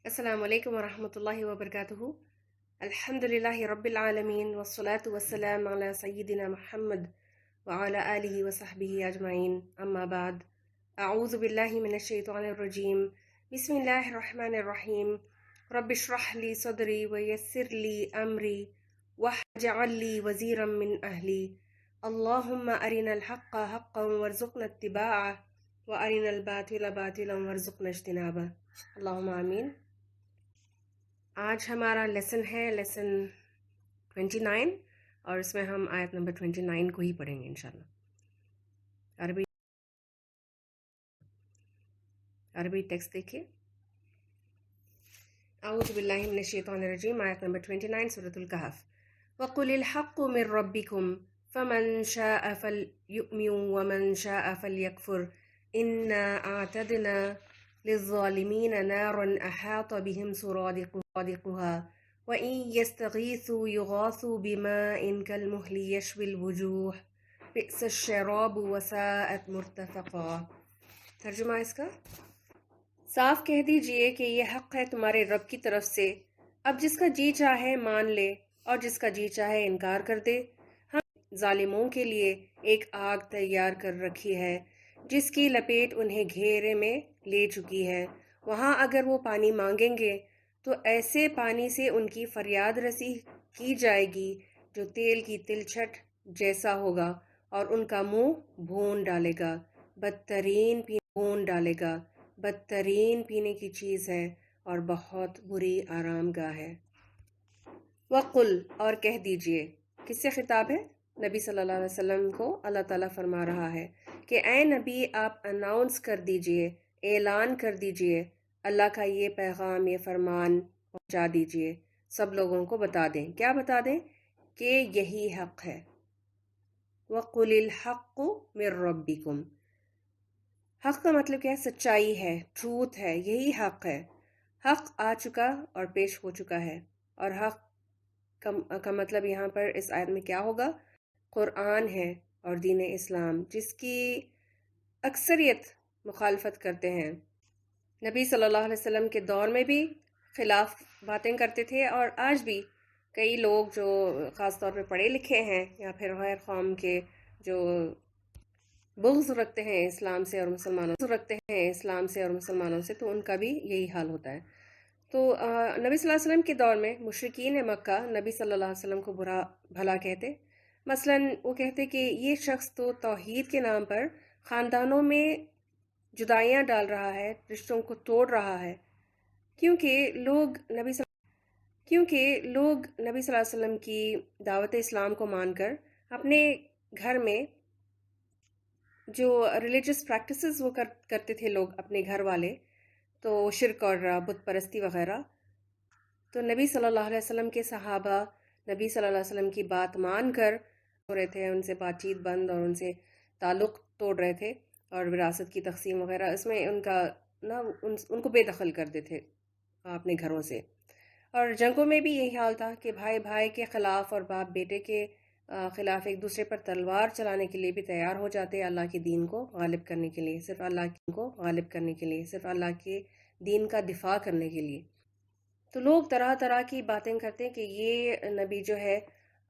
السلام علیکم ورحمۃ اللہ وبرکاتہ۔ الحمد للہ رب العالمین والصلاة والسلام علی سیدنا محمد وعلی آلہ وصحبہ اجمعین، اما بعد۔ اعوذ باللہ من الشیطان الرجیم، بسم اللہ الرحمن الرحیم۔ رب اشرح لی صدری ویسر لی امری واجعل لی وزیرا من اہلی، اللہم ارنا الحق حقا وارزقنا اتباعہ وارنا الباطل باطلا وارزقنا اجتنابہ، اللہم آمین۔ آج ہمارا لیسن ہے لیسن 29، اور اس میں ہم آیت نمبر 29 کو ہی پڑھیں گے انشاءاللہ۔ عربی ٹیکسٹ دیکھیے۔ اعوذ باللہ من الشیطان الرجیم، آیت نمبر 29 سورۃ الکہف۔ وَقُلِ الْحَقُّ مِن رَبِّكُمْ فَمَن شَاءَ فَلْيُؤْمِن وَمَن شَاءَ فَلْيَكْفُرْ إِنَّا أَعْتَدْنَا لِلظَّالِمِينَ نَارًا أَحَاطَ بِهِمْ سُرَادِقُهَا وَإِن يَسْتَغِيثُوا يُغَاثُوا بِمَاءٍ كَالْمُهْلِ يَشْوِي الْوُجُوهَ بِئْسَ الشَّرَابُ وَسَاءَتْ مُرْتَفَقًا۔ ترجمہ اس کا، صاف کہہ دیجئے کہ یہ حق ہے تمہارے رب کی طرف سے، اب جس کا جی چاہے مان لے اور جس کا جی چاہے انکار کر دے۔ ہم ظالموں کے لیے ایک آگ تیار کر رکھی ہے جس کی لپیٹ انہیں گھیرے میں لے چکی ہے، وہاں اگر وہ پانی مانگیں گے تو ایسے پانی سے ان کی فریاد رسی کی جائے گی جو تیل کی تلچھٹ جیسا ہوگا، اور ان کا منہ بھون ڈالے گا، بدترین پینے کی چیز ہے اور بہت بری آرام گاہ ہے۔ وَقُلْ، اور کہہ دیجئے۔ کس سے خطاب ہے؟ نبی صلی اللہ علیہ وسلم کو اللہ تعالیٰ فرما رہا ہے کہ اے نبی، آپ اناؤنس کر دیجئے، اعلان کر دیجئے، اللہ کا یہ پیغام، یہ فرمان پہنچا دیجئے، سب لوگوں کو بتا دیں۔ کیا بتا دیں؟ کہ یہی حق ہے۔ وَقُلِ الْحَقُّ مِن رَبِّكُمْ، حق کا مطلب کیا ہے؟ سچائی ہے، ٹروتھ ہے، یہی حق ہے۔ حق آ چکا اور پیش ہو چکا ہے، اور حق کا مطلب یہاں پر اس آیت میں کیا ہوگا؟ قرآن ہے اور دین اسلام، جس کی اکثریت مخالفت کرتے ہیں۔ نبی صلی اللہ علیہ وسلم کے دور میں بھی خلاف باتیں کرتے تھے، اور آج بھی کئی لوگ جو خاص طور پہ پڑھے لکھے ہیں یا پھر غیر قوم کے جو بغض رکھتے ہیں اسلام سے اور مسلمانوں سے، تو ان کا بھی یہی حال ہوتا ہے۔ تو نبی صلی اللہ علیہ وسلم کے دور میں مشرکین مکہ نبی صلی اللہ علیہ وسلم کو برا بھلا کہتے، مثلا وہ کہتے کہ یہ شخص تو توحید کے نام پر خاندانوں میں جدائیاں ڈال رہا ہے، رشتوں کو توڑ رہا ہے، کیونکہ لوگ نبی صلی اللہ علیہ وسلم کی دعوت اسلام کو مان کر اپنے گھر میں جو ریلیجس پریکٹسز وہ کرتے تھے لوگ، اپنے گھر والے، تو شرک اور بت پرستی وغیرہ، تو نبی صلی اللہ علیہ وسلم کے صحابہ نبی صلی اللہ علیہ وسلم کی بات مان کر ہو رہے تھے، ان سے بات چیت بند اور ان سے تعلق توڑ رہے تھے، اور وراثت کی تقسیم وغیرہ اس میں ان کو بے دخل کرتے تھے اپنے گھروں سے۔ اور جنگوں میں بھی یہی حال تھا کہ بھائی بھائی کے خلاف اور باپ بیٹے کے خلاف ایک دوسرے پر تلوار چلانے کے لیے بھی تیار ہو جاتے، اللہ کے دین کو غالب کرنے کے لیے، صرف اللہ کے دین کا دفاع کرنے کے لیے۔ تو لوگ طرح طرح کی باتیں کرتے ہیں کہ یہ نبی جو ہے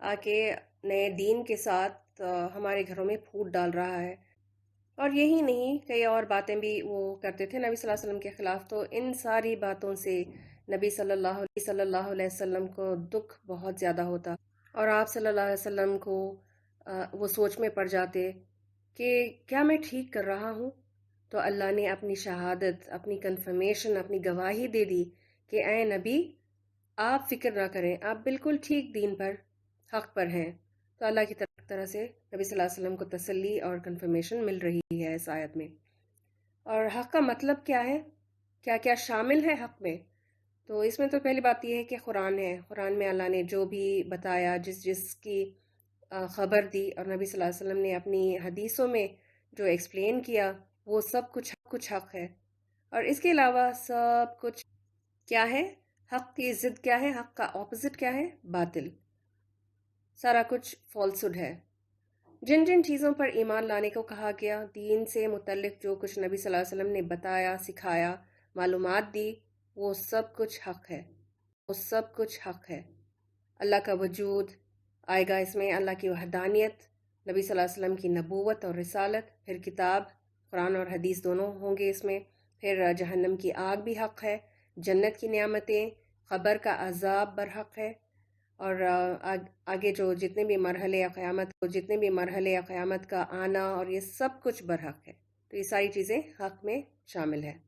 آ کے نئے دین کے ساتھ ہمارے گھروں میں پھوٹ ڈال رہا ہے، اور یہی نہیں کئی اور باتیں بھی وہ کرتے تھے نبی صلی اللہ علیہ وسلم کے خلاف۔ تو ان ساری باتوں سے نبی صلی اللہ علیہ وسلم کو دکھ بہت زیادہ ہوتا، اور آپ صلی اللہ علیہ وسلم کو وہ سوچ میں پڑ جاتے کہ کیا میں ٹھیک کر رہا ہوں؟ تو اللہ نے اپنی شہادت، اپنی کنفرمیشن، اپنی گواہی دے دی کہ اے نبی، آپ فکر نہ کریں، آپ بالکل ٹھیک دین پر، حق پر ہیں۔ تو اللہ کی طرح سے نبی صلی اللہ علیہ وسلم کو تسلی اور کنفرمیشن مل رہی ہے اس آیت میں۔ اور حق کا مطلب کیا ہے؟ کیا کیا شامل ہے حق میں؟ تو اس میں تو پہلی بات یہ ہے کہ قرآن ہے، قرآن میں اللہ نے جو بھی بتایا، جس کی خبر دی، اور نبی صلی اللہ علیہ وسلم نے اپنی حدیثوں میں جو ایکسپلین کیا، وہ سب کچھ حق ہے۔ اور اس کے علاوہ سب کچھ کیا ہے؟ حق کی ضد کیا ہے؟ حق کا اپوزٹ کیا ہے؟ باطل۔ سارا کچھ فالسڈ ہے۔ جن چیزوں پر ایمان لانے کو کہا گیا، دین سے متعلق جو کچھ نبی صلی اللہ علیہ وسلم نے بتایا، سکھایا، معلومات دی، وہ سب کچھ حق ہے، وہ سب کچھ حق ہے۔ اللہ کا وجود آئے گا اس میں، اللہ کی وحدانیت، نبی صلی اللہ علیہ وسلم کی نبوت اور رسالت، پھر کتاب قرآن اور حدیث دونوں ہوں گے اس میں، پھر جہنم کی آگ بھی حق ہے، جنت کی نعمتیں، قبر کا عذاب برحق ہے، اور آگے جو جتنے بھی مرحلے قیامت کا آنا اور یہ سب کچھ برحق ہے۔ تو یہ ساری چیزیں حق میں شامل ہے۔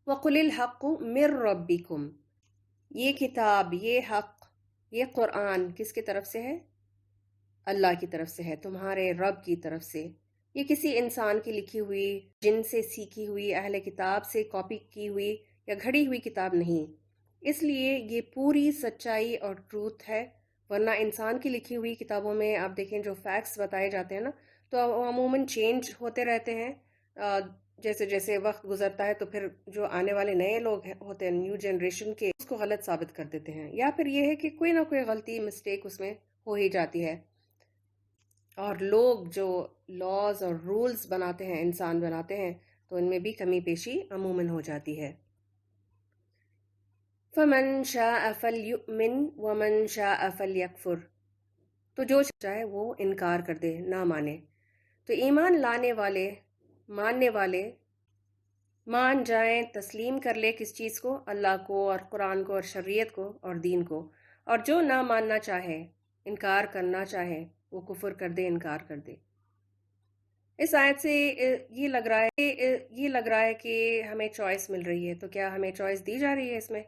وَقُلِ الْحَقُّ مِنْ رَبِّكُمْ، یہ کتاب، یہ حق، یہ قرآن کس کی طرف سے ہے؟ اللہ کی طرف سے ہے، تمہارے رب کی طرف سے۔ یہ کسی انسان کی لکھی ہوئی، جن سے سیکھی ہوئی، اہل کتاب سے کاپی کی ہوئی یا گھڑی ہوئی کتاب نہیں، اس لیے یہ پوری سچائی اور ٹروتھ ہے۔ ورنہ انسان کی لکھی ہوئی کتابوں میں آپ دیکھیں جو فیکٹس بتائے جاتے ہیں نا، تو عموماً چینج ہوتے رہتے ہیں جیسے جیسے وقت گزرتا ہے، تو پھر جو آنے والے نئے لوگ ہوتے ہیں، نیو جنریشن کے، اس کو غلط ثابت کر دیتے ہیں، یا پھر یہ ہے کہ کوئی نہ کوئی غلطی، مسٹیک اس میں ہو ہی جاتی ہے۔ اور لوگ جو لاز اور رولز بناتے ہیں، انسان بناتے ہیں، تو ان میں بھی کمی پیشی عموماً ہو جاتی ہے۔ فَمَنْ شَاءَ فَلْيُؤْمِنْ وَمَنْ شَاءَ فَلْيَكْفُرْ، تو جو چاہے وہ انکار کر دے، نہ مانے۔ تو ایمان لانے والے، ماننے والے مان جائیں، تسلیم کر لے کس چیز کو؟ اللہ کو اور قرآن کو اور شریعت کو اور دین کو، اور جو نہ ماننا چاہے، انکار کرنا چاہے، وہ کفر کر دے، انکار کر دے۔ اس آیت سے یہ لگ رہا ہے کہ ہمیں چوائس مل رہی ہے، تو کیا ہمیں چوائس دی جا رہی ہے اس میں؟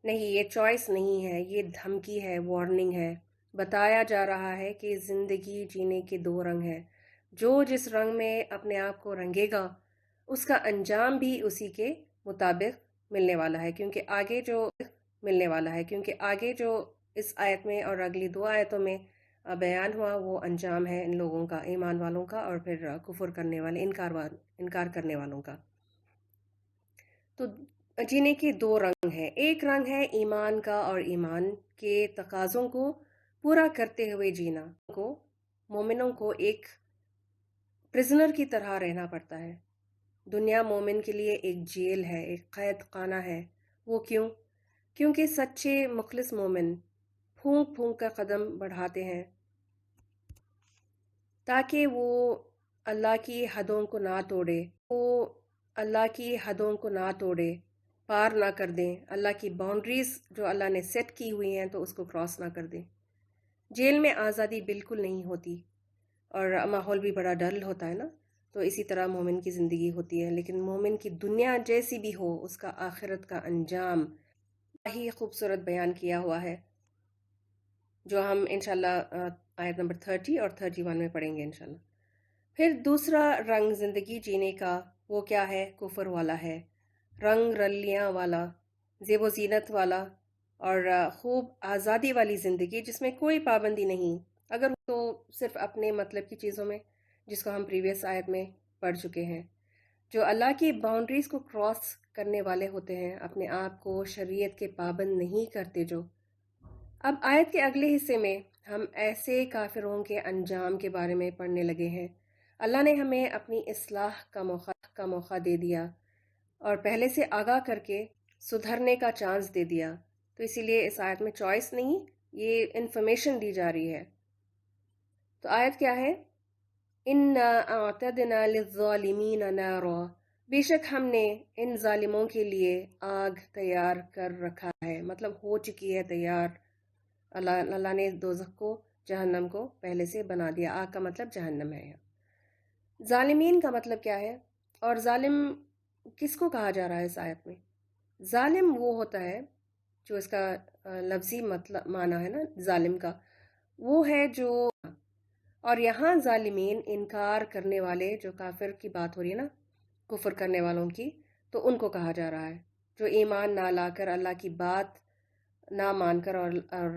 نہیں، یہ چوائس نہیں ہے، یہ دھمکی ہے، وارننگ ہے۔ بتایا جا رہا ہے کہ زندگی جینے کے دو رنگ ہیں، جو جس رنگ میں اپنے آپ کو رنگے گا اس کا انجام بھی اسی کے مطابق ملنے والا ہے، کیونکہ آگے جو اس آیت میں اور اگلی دو آیتوں میں بیان ہوا وہ انجام ہے ان لوگوں کا، ایمان والوں کا اور پھر کفر کرنے والے، انکار کرنے والوں کا۔ تو جینے کے دو رنگ ہیں، ایک رنگ ہے ایمان کا، اور ایمان کے تقاضوں کو پورا کرتے ہوئے جینا، مومنوں کو ایک پرزنر کی طرح رہنا پڑتا ہے۔ دنیا مومن کے لیے ایک جیل ہے، ایک قید خانہ ہے۔ وہ کیوں؟ کیونکہ سچے مخلص مومن پھونک پھونک کر قدم بڑھاتے ہیں تاکہ وہ اللہ کی حدوں کو نہ توڑے، پار نہ کر دیں، اللہ کی باؤنڈریز جو اللہ نے سیٹ کی ہوئی ہیں تو اس کو کراس نہ کر دیں۔ جیل میں آزادی بالکل نہیں ہوتی اور ماحول بھی بڑا ڈل ہوتا ہے نا، تو اسی طرح مومن کی زندگی ہوتی ہے، لیکن مومن کی دنیا جیسی بھی ہو، اس کا آخرت کا انجام ہی خوبصورت بیان کیا ہوا ہے، جو ہم انشاءاللہ آیت نمبر 30 اور 31 میں پڑھیں گے انشاءاللہ۔ پھر دوسرا رنگ زندگی جینے کا وہ کیا ہے؟ کفر والا ہے، رنگ رلیاں والا، زیب و زینت والا اور خوب آزادی والی زندگی جس میں کوئی پابندی نہیں، اگر تو صرف اپنے مطلب کی چیزوں میں، جس کو ہم پریویس آیت میں پڑھ چکے ہیں۔ جو اللہ کی باؤنڈریز کو کراس کرنے والے ہوتے ہیں، اپنے آپ کو شریعت کے پابند نہیں کرتے جو۔ اب آیت کے اگلے حصے میں ہم ایسے کافروں کے انجام کے بارے میں پڑھنے لگے ہیں۔ اللہ نے ہمیں اپنی اصلاح کا موقع دے دیا اور پہلے سے آگاہ کر کے سدھرنے کا چانس دے دیا، تو اسی لیے اس آیت میں چوائس نہیں، یہ انفارمیشن دی جا رہی ہے۔ تو آیت کیا ہے؟ اِنَّا أَعْتَدْنَا لِلظَّالِمِينَ نَارًا، بے شک ہم نے ان ظالموں کے لیے آگ تیار کر رکھا ہے، مطلب ہو چکی ہے تیار۔ اللہ نے دوزخ کو، جہنم کو پہلے سے بنا دیا۔ آگ کا مطلب جہنم ہے۔ ظالمین کا مطلب کیا ہے؟ اور ظالم کس کو کہا جا رہا ہے اس آیت میں؟ ظالم وہ ہوتا ہے جو اس کا لفظی مطلب معنی ہے نا ظالم کا، وہ ہے جو، اور یہاں ظالمین انکار کرنے والے، جو کافر کی بات ہو رہی ہے نا، کفر کرنے والوں کی، تو ان کو کہا جا رہا ہے جو ایمان نہ لا کر، اللہ کی بات نہ مان کر اور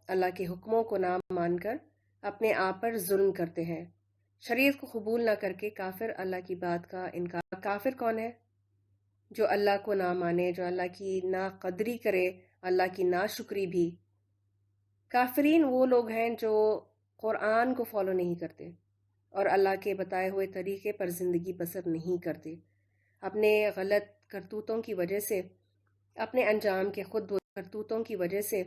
اللہ کے حکموں کو نہ مان کر اپنے آپ پر ظلم کرتے ہیں، شریعت کو قبول نہ کر کے کافر، اللہ کی بات کا انکار۔ کافر کون ہے؟ جو اللہ کو نہ مانے، جو اللہ کی نا قدری کرے، اللہ کی نا شکری بھی۔ کافرین وہ لوگ ہیں جو قرآن کو فالو نہیں کرتے اور اللہ کے بتائے ہوئے طریقے پر زندگی بسر نہیں کرتے، اپنے غلط کرتوتوں کی وجہ سے اپنے انجام کے خود وہ کرتوتوں کی وجہ سے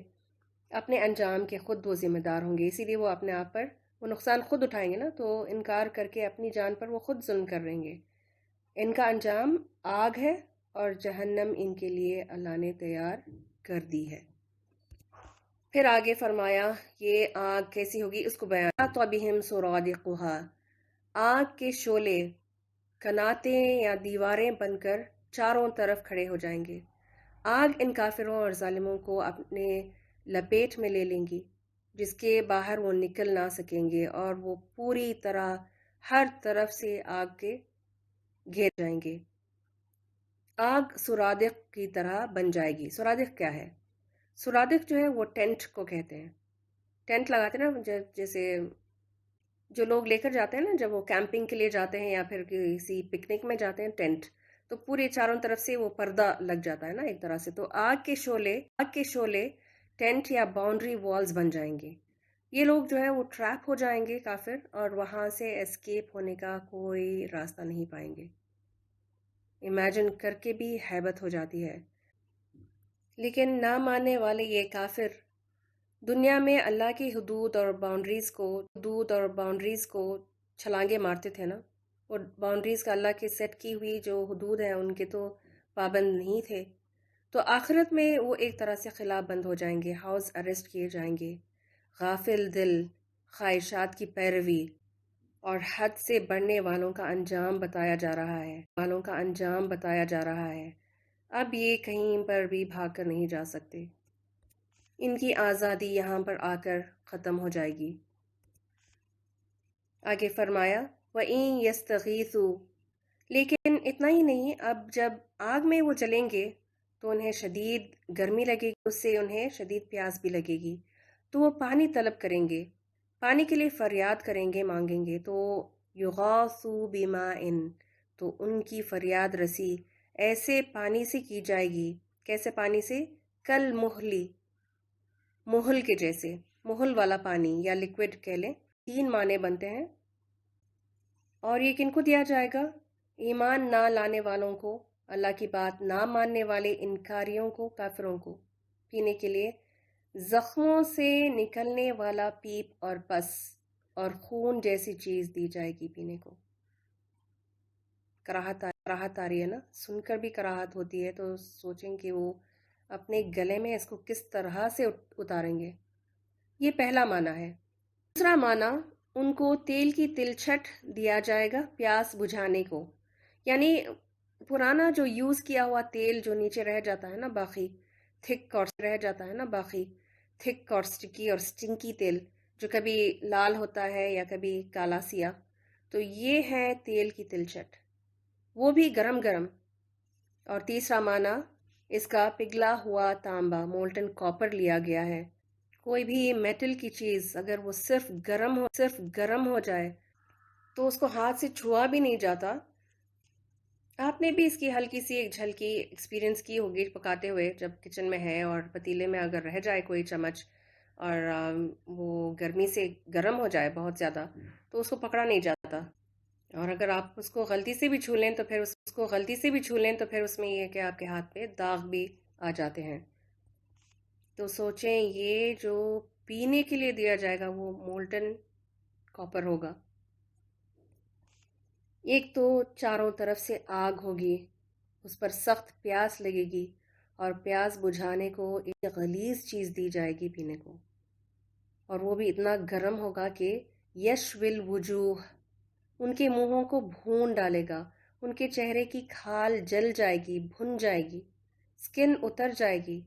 اپنے انجام کے خود وہ ذمہ دار ہوں گے، اسی لیے وہ اپنے آپ پر وہ نقصان خود اٹھائیں گے نا، تو انکار کر کے اپنی جان پر وہ خود ظلم کر رہیں گے۔ ان کا انجام آگ ہے اور جہنم ان کے لیے اللہ نے تیار کر دی ہے۔ پھر آگے فرمایا یہ آگ کیسی ہوگی اس کو بیان، تو بہم سرادقها، آگ کے شعلے کناتیں یا دیواریں بن کر چاروں طرف کھڑے ہو جائیں گے۔ آگ ان کافروں اور ظالموں کو اپنے لپیٹ میں لے لیں گی، جس کے باہر وہ نکل نہ سکیں گے، اور وہ پوری طرح ہر طرف سے آگ کے گھیر جائیں گے۔ آگ سرادق کی طرح بن جائے گی۔ سرادق کیا ہے؟ سرادق جو ہے وہ ٹینٹ کو کہتے ہیں۔ ٹینٹ لگاتے ہیں نا، جیسے جو لوگ لے کر جاتے ہیں نا، جب وہ کیمپنگ کے لیے جاتے ہیں یا پھر کسی پکنک میں جاتے ہیں، ٹینٹ تو پورے چاروں طرف سے وہ پردہ لگ جاتا ہے نا ایک طرح سے، تو آگ کے شعلے ٹینٹ یا باؤنڈری والز بن جائیں گے۔ یہ لوگ جو ہے وہ ٹریپ ہو جائیں گے کافر، اور وہاں سے اسکیپ ہونے کا کوئی راستہ نہیں پائیں گے۔ امیجن کر کے بھی ہیبت ہو جاتی ہے۔ لیکن نہ ماننے والے یہ کافر دنیا میں اللہ کی حدود اور باؤنڈریز کو چھلانگے مارتے تھے نا، اور باؤنڈریز کا اللہ کے سیٹ کی ہوئی جو حدود ہیں ان کے تو پابند نہیں تھے، تو آخرت میں وہ ایک طرح سے خلاف بند ہو جائیں گے، ہاؤس اریسٹ کیے جائیں گے۔ غافل دل، خواہشات کی پیروی اور حد سے بڑھنے والوں کا انجام بتایا جا رہا ہے۔ اب یہ کہیں پر بھی بھاگ کر نہیں جا سکتے، ان کی آزادی یہاں پر آ کر ختم ہو جائے گی۔ آگے فرمایا وَإِن يَسْتَغِيثُوا، لیکن اتنا ہی نہیں، اب جب آگ میں وہ جلیں گے تو انہیں شدید گرمی لگے گی، اس سے انہیں شدید پیاس بھی لگے گی، تو وہ پانی طلب کریں گے، پانی کے لیے فریاد کریں گے، مانگیں گے، تو یغاثوا بماء، تو ان کی فریاد رسی ایسے پانی سے کی جائے گی، کیسے پانی سے؟ کل محل کے جیسے، محل والا پانی یا لکوڈ کہہ لیں، 3 معنی بنتے ہیں۔ اور یہ کن کو دیا جائے گا؟ ایمان نہ لانے والوں کو، اللہ کی بات نہ ماننے والے انکاریوں کو، کافروں کو، پینے کے لیے زخموں سے نکلنے والا پیپ اور پس اور خون جیسی چیز دی جائے گی پینے کو۔ کراہت آ رہی ہے نا، سن کر بھی کراہت ہوتی ہے، تو سوچیں کہ وہ اپنے گلے میں اس کو کس طرح سے اتاریں گے۔ یہ پہلا معنی ہے۔ دوسرا معنی، ان کو تیل کی تلچھٹ دیا جائے گا پیاس بجھانے کو، یعنی پرانا جو یوز کیا ہوا تیل جو نیچے رہ جاتا ہے نا، باقی تھک اور سٹکی اور سٹنکی تیل جو کبھی لال ہوتا ہے یا کبھی کالا سیاہ، تو یہ ہے تیل کی تلچھٹ، وہ بھی گرم گرم۔ اور تیسرا معنی، اس کا پگھلا ہوا تانبا، مولٹن کاپر لیا گیا ہے۔ کوئی بھی میٹل کی چیز اگر وہ صرف گرم ہو جائے تو اس کو ہاتھ سے چھوا بھی نہیں جاتا۔ آپ نے بھی اس کی ہلکی سی ایک جھلکی ایکسپیرینس کی ہوگی پکاتے ہوئے، جب کچن میں ہے اور پتیلے میں اگر رہ جائے کوئی چمچ اور وہ گرمی سے گرم ہو جائے بہت زیادہ، تو اس کو پکڑا نہیں جاتا، اور اگر آپ اس کو غلطی سے بھی چھو لیں تو پھر اس میں یہ ہے کہ آپ کے ہاتھ پہ داغ بھی آ جاتے ہیں۔ تو سوچیں یہ جو پینے کے لیے دیا جائے گا وہ مولٹن کاپر ہوگا۔ ایک تو چاروں طرف سے آگ ہوگی، اس پر سخت پیاس لگے گی، اور پیاس بجھانے کو ایک غلیظ چیز دی جائے گی پینے کو، اور وہ بھی اتنا گرم ہوگا کہ یشوی الوجوہ، ان کے منہوں کو بھون ڈالے گا، ان کے چہرے کی کھال جل جائے گی، بھن جائے گی، سکن اتر جائے گی،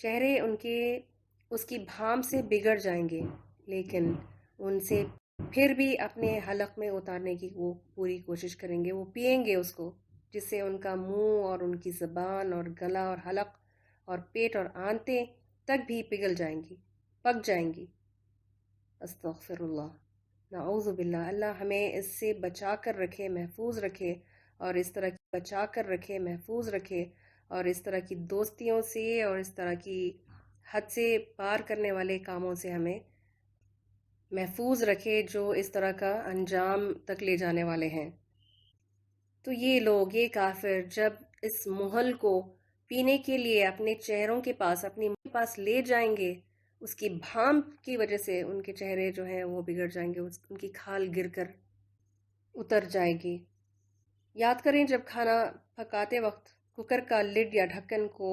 چہرے ان کے اس کی بھام سے بگڑ جائیں گے، لیکن ان سے پھر بھی اپنے حلق میں اتارنے کی وہ پوری کوشش کریں گے، وہ پیئیں گے اس کو، جس سے ان کا منہ اور ان کی زبان اور گلا اور حلق اور پیٹ اور آنتیں تک بھی پگھل جائیں گی، پک جائیں گی۔ استغفر اللہ، نعوذ باللہ، اللہ ہمیں اس سے بچا کر رکھے، محفوظ رکھے، اور اس طرح کی بچا کر رکھے، محفوظ رکھے، اور اس طرح کی دوستیوں سے اور اس طرح کی حد سے پار کرنے والے کاموں سے ہمیں محفوظ رکھے جو اس طرح کا انجام تک لے جانے والے ہیں۔ تو یہ لوگ، یہ کافر، جب اس محل کو پینے کے لیے اپنے چہروں کے پاس اپنی منہ کے پاس لے جائیں گے، اس کی بھامپ کی وجہ سے ان کے چہرے جو ہیں وہ بگڑ جائیں گے، ان کی کھال گر کر اتر جائے گی۔ یاد کریں جب کھانا پکاتے وقت کوکر کا لڈ یا ڈھکن کو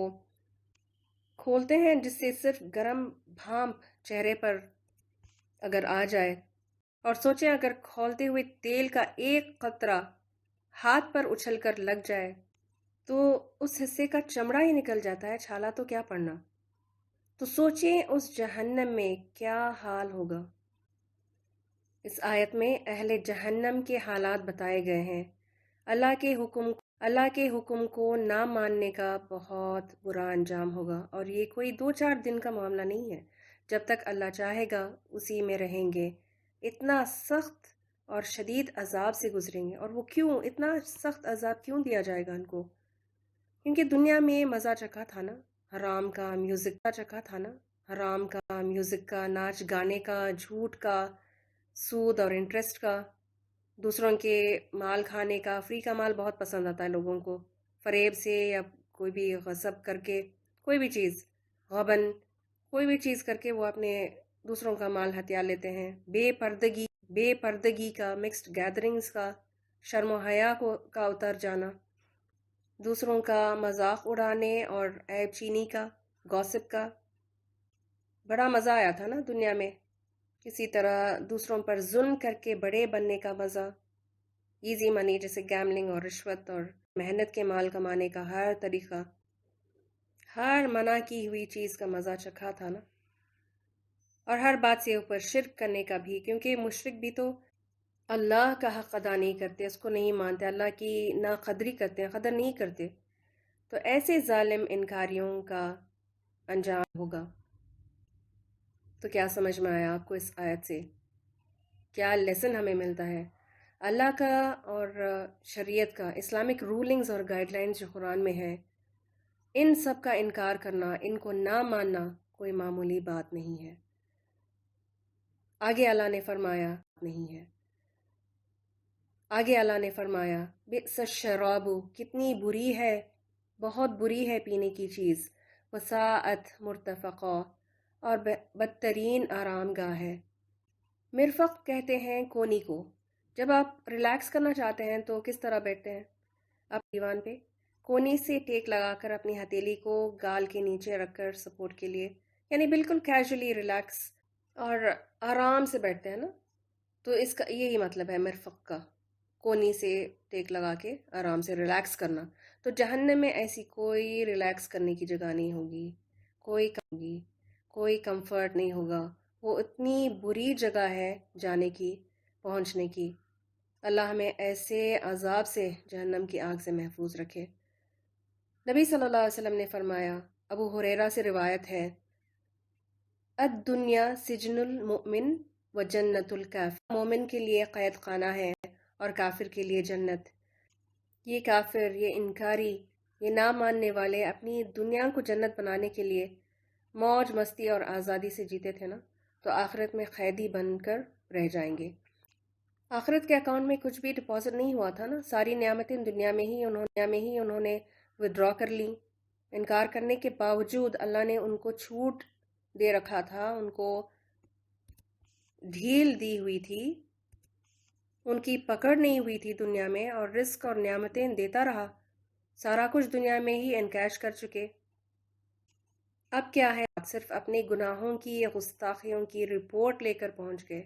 کھولتے ہیں جس سے صرف گرم بھامپ چہرے پر اگر آ جائے، اور سوچیں اگر کھولتے ہوئے تیل کا ایک قطرہ ہاتھ پر اچھل کر لگ جائے تو اس حصے کا چمڑا ہی نکل جاتا ہے، چھالا تو کیا پڑنا۔ تو سوچیں اس جہنم میں کیا حال ہوگا۔ اس آیت میں اہل جہنم کے حالات بتائے گئے ہیں۔ اللہ کے حکم کو نہ ماننے کا بہت برا انجام ہوگا، اور یہ کوئی 2-4 دن کا معاملہ نہیں ہے، جب تک اللہ چاہے گا اسی میں رہیں گے، اتنا سخت اور شدید عذاب سے گزریں گے۔ اور وہ کیوں اتنا سخت عذاب کیوں دیا جائے گا ان کو؟ کیونکہ دنیا میں مزہ چکھا تھا نا، حرام کا میوزک کا چکھا تھا نا، حرام کا میوزک کا، ناچ گانے کا، جھوٹ کا، سود اور انٹرسٹ کا، دوسروں کے مال کھانے کا۔ فری کا مال بہت پسند آتا ہے لوگوں کو، فریب سے یا کوئی بھی غصب کر کے، کوئی بھی چیز، غبن، کوئی بھی چیز کر کے وہ اپنے دوسروں کا مال ہتھیا لیتے ہیں۔ بے پردگی کا، مکسڈ گیدرنگز کا، شرم و حیا کا اتر جانا، دوسروں کا مذاق اڑانے اور عیب چینی کا، گوسپ کا۔ بڑا مزہ آیا تھا نا دنیا میں، اسی طرح دوسروں پر ظلم کر کے بڑے بننے کا مزہ، ایزی منی جیسے گیملنگ اور رشوت اور محنت کے مال کمانے کا ہر طریقہ، ہر منع کی ہوئی چیز کا مزہ چکھا تھا نا۔ اور ہر بات سے اوپر شرک کرنے کا بھی، کیونکہ مشرک بھی تو اللہ کا حق ادا نہیں کرتے، اس کو نہیں مانتے، اللہ کی ناقدری کرتے ہیں، قدر نہیں کرتے۔ تو ایسے ظالم انکاریوں کا انجام ہوگا۔ تو کیا سمجھ میں آیا آپ کو اس آیت سے؟ کیا لیسن ہمیں ملتا ہے؟ اللہ کا اور شریعت کا، اسلامک رولنگز اور گائیڈ لائنز جو قرآن میں ہے، ان سب کا انکار کرنا، ان کو نہ ماننا کوئی معمولی بات نہیں ہے۔ آگے اللہ نے فرمایا بئس الشراب، کتنی بری ہے، بہت بری ہے پینے کی چیز، وساءت مرتفقا، اور بدترین آرام گاہ ہے۔ مرفق کہتے ہیں کونی کو۔ جب آپ ریلیکس کرنا چاہتے ہیں تو کس طرح بیٹھتے ہیں؟ آپ دیوان پہ کونی سے ٹیک لگا کر اپنی ہتھیلی کو گال کے نیچے رکھ کر سپورٹ کے لیے، یعنی بالکل کیجولی ریلیکس اور آرام سے بیٹھتے ہیں نا۔ تو اس کا یہی مطلب ہے مرفق کا، کونی سے ٹیک لگا کے آرام سے ریلیکس کرنا۔ تو جہنم میں ایسی کوئی ریلیکس کرنے کی جگہ نہیں ہوگی، کوئی کمفرٹ نہیں ہوگا، وہ اتنی بری جگہ ہے جانے کی، پہنچنے کی۔ اللہ ہمیں ایسے عذاب سے، جہنم کی آگ سے محفوظ رکھے۔ نبی صلی اللہ علیہ وسلم نے فرمایا، ابو ہریرہ سے روایت ہے، الدنیا سجن المؤمن و جنت الکافر، مومن کے لیے قید خانہ ہے اور کافر کے لیے جنت۔ یہ کافر، یہ انکاری، یہ نہ ماننے والے اپنی دنیا کو جنت بنانے کے لیے موج مستی اور آزادی سے جیتے تھے نا، تو آخرت میں قیدی بن کر رہ جائیں گے۔ آخرت کے اکاؤنٹ میں کچھ بھی ڈپازٹ نہیں ہوا تھا نا، ساری نعمتیں دنیا میں ہی انہوں نے ودرا کر لیں۔ انکار کرنے کے باوجود اللہ نے ان کو چھوٹ دے رکھا تھا، ان کو ڈھیل دی ہوئی تھی، ان کی پکڑ نہیں ہوئی تھی دنیا میں، اور رزق اور نعمتیں دیتا رہا، سارا کچھ دنیا میں ہی انکیش کر چکے۔ اب کیا ہے، آپ صرف اپنے گناہوں کی یا گستاخیوں کی رپورٹ لے کر پہنچ گئے۔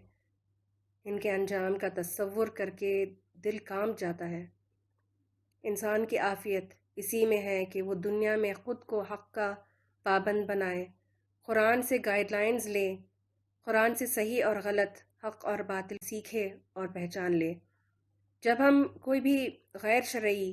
ان کے انجام کا تصور کر کے دل کانپ جاتا ہے۔ انسان کی عافیت اسی میں ہے کہ وہ دنیا میں خود کو حق کا پابند بنائے، قرآن سے گائیڈ لائنز لے، قرآن سے صحیح اور غلط، حق اور باطل سیکھے اور پہچان لے۔ جب ہم کوئی بھی غیر شرعی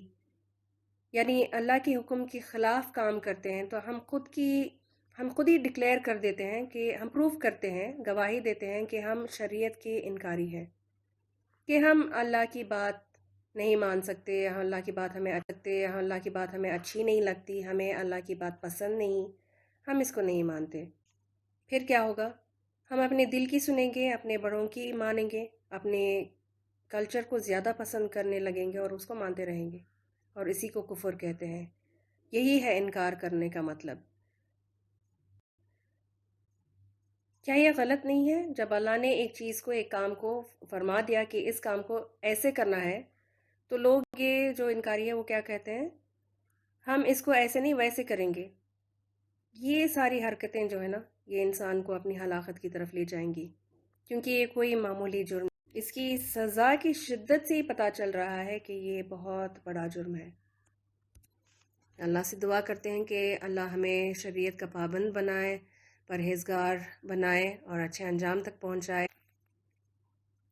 یعنی اللہ کے حکم کے خلاف کام کرتے ہیں تو ہم خود ہی ڈکلیئر کر دیتے ہیں کہ ہم پروف کرتے ہیں، گواہی دیتے ہیں کہ ہم شریعت کے انکاری ہیں، کہ ہم اللہ کی بات نہیں مان سکتے، اللہ کی بات ہمیں اچھی نہیں لگتی، ہمیں اللہ کی بات پسند نہیں، ہم اس کو نہیں مانتے۔ پھر کیا ہوگا؟ ہم اپنے دل کی سنیں گے، اپنے بڑوں کی مانیں گے، اپنے کلچر کو زیادہ پسند کرنے لگیں گے اور اس کو مانتے رہیں گے، اور اسی کو کفر کہتے ہیں۔ یہی ہے انکار کرنے کا مطلب۔ کیا یہ غلط نہیں ہے؟ جب اللہ نے ایک چیز کو، ایک کام کو فرما دیا کہ اس کام کو ایسے کرنا ہے، تو لوگ یہ جو انکاری ہے وہ کیا کہتے ہیں؟ ہم اس کو ایسے نہیں ویسے کریں گے۔ یہ ساری حرکتیں جو ہے نا، یہ انسان کو اپنی ہلاکت کی طرف لے جائیں گی، کیونکہ یہ کوئی معمولی جرم، اس کی سزا کی شدت سے ہی پتہ چل رہا ہے کہ یہ بہت بڑا جرم ہے۔ اللہ سے دعا کرتے ہیں کہ اللہ ہمیں شریعت کا پابند بنائے، پرہیزگار بنائے اور اچھے انجام تک پہنچائے،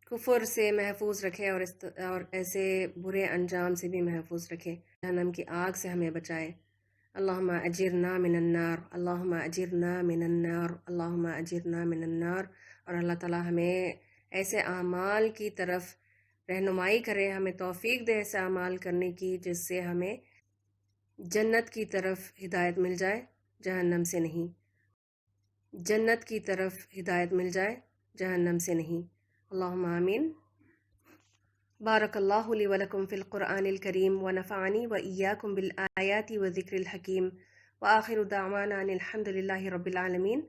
کفر سے محفوظ رکھے اور ایسے برے انجام سے بھی محفوظ رکھے، جہنم کی آگ سے ہمیں بچائے۔ اللہم اجرنا من النار، اللہم اجرنا من النار، اللہم اجرنا من النار۔ اور اللہ تعالیٰ ہمیں ایسے اعمال کی طرف رہنمائی کرے، ہمیں توفیق دے ایسے اعمال کرنے کی جس سے ہمیں جنت کی طرف ہدایت مل جائے، جہنم سے نہیں۔ جنت کی طرف ہدایت مل جائے، جہنم سے نہیں۔ اللہم آمین۔ بارک اللہ لی ولکم فی القرآن الکریم ونفعنی وإیاکم بالآیات وذکر الحکیم، وآخر دعوانا ان الحمد للہ رب العالمین۔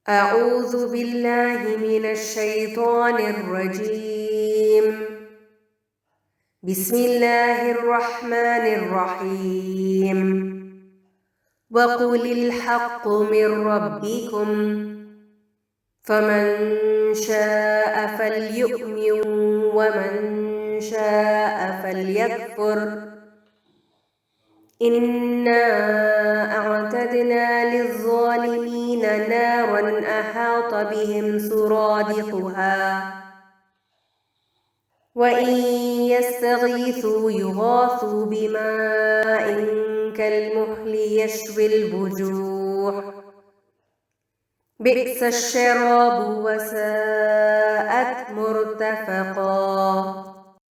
اعوذ باللہ من الشیطان الرجیم، بسم اللہ الرحمن الرحیم۔ وقل الحق من ربکم فمن شاء فليؤمن ومن شاء فليكفر إنا أعتدنا للظالمين نارا أحاط بهم سرادقها وإن يستغيثوا يغاثوا بماء كالمهل يشوي الوجوه بئس الشراب وساءت مرتفقا۔